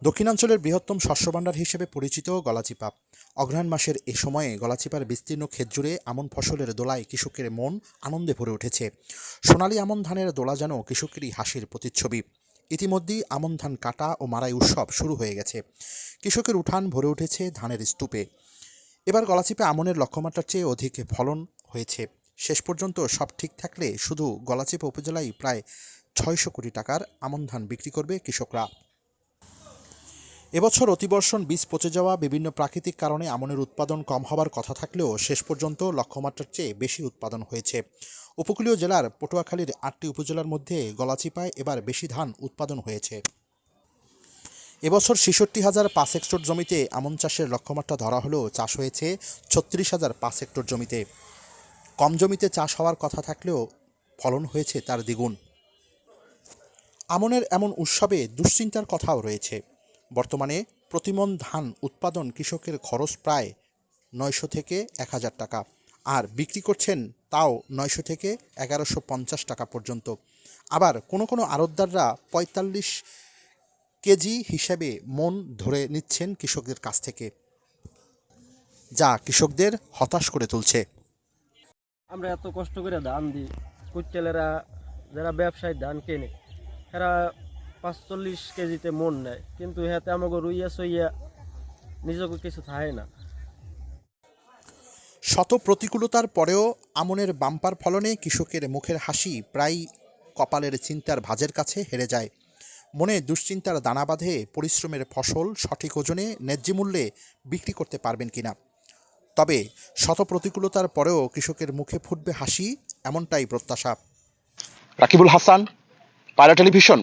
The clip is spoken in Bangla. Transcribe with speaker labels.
Speaker 1: দক্ষিণাঞ্চলের বৃহত্তম শস্যভাণ্ডার হিসেবে পরিচিত গলাচিপা। অগ্রহায়ণ মাসের এ সময়ে গলাচিপার বিস্তীর্ণ ক্ষেত জুড়ে আমন ফসলের দোলায় কৃষকের মন আনন্দে ভরে উঠেছে। সোনালী আমন ধানের দোলা যেন কৃষকেরই হাসির প্রতিচ্ছবি। ইতিমধ্যেই আমন ধান কাটা ও মাড়াই উৎসব শুরু হয়ে গেছে। কৃষকের উঠান ভরে উঠেছে ধানের স্তূপে। এবার গলাচিপা আমনের লক্ষ্যমাত্রার চেয়ে অধিক ফলন হয়েছে। শেষ পর্যন্ত সব ঠিক থাকলে শুধু গলাচিপা উপজেলায় প্রায় ৬০০ কোটি টাকার আমন ধান বিক্রি করবে কৃষকরা। এবছর অতিবর্ষণ, বীজ পচে যাওয়া, বিভিন্ন প্রাকৃতিক কারণে আমনের উৎপাদন কম হবার কথা থাকলেও শেষ পর্যন্ত লক্ষ্যমাত্রার চেয়ে বেশি উৎপাদন হয়েছে। উপকূলীয় জেলার পটুয়াখালীর ৮টি উপজেলার মধ্যে গলাচিপায় এবার বেশি ধান উৎপাদন হয়েছে। এবছর ৬৬,০০০ হেক্টর জমিতে আমন চাষের লক্ষ্যমাত্রা ধরা হলেও চাষ হয়েছে ৩৬,০০০ হেক্টর জমিতে। কম জমিতে চাষ হওয়ার কথা থাকলেও ফলন হয়েছে তার দ্বিগুণ। আমনের এমন উৎসবে দুশ্চিন্তার কথাও রয়েছে। বর্তমানে প্রতিমন ধান উৎপাদন কৃষকের খরচ প্রায় ৯০০ থেকে ১,০০০ টাকা, আর বিক্রি করছেন তাও ৯০০ থেকে ১১৫০ টাকা পর্যন্ত। আবার কোনো আড়তদাররা ৪৫ কেজি হিসেবে মন ধরে নিচ্ছেন কৃষকদের কাছ থেকে, যা কৃষকদের হতাশ করে তুলছে।
Speaker 2: আমরা এত কষ্ট করে ধান দিই, কুইন্টালেরা যারা ব্যবসায়ী ধান কেনে এরা ৪৫ কেজিতে মন নেয়, কিন্তু হাতে আমাকে রুইয়া সইয়া নিজকে কিছু থাকে না।
Speaker 1: শত প্রতিকূলতার পরেও আমনের বাম্পার ফলনে কৃষকের মুখের হাসি প্রায় কপালের চিন্তার ভাঁজের কাছে হেরে যায়। মনে দুশ্চিন্তার দানা বাঁধে পরিশ্রমের ফসল সঠিক ওজনে ন্যায্য মূল্যে বিক্রি করতে পারবেন কিনা। তবে শত প্রতিকূলতার পরেও কৃষকের মুখে ফুটবে হাসি, এমনটাই প্রত্যাশা। রাকিবুল হাসান, পায়রা টেলিভিশন।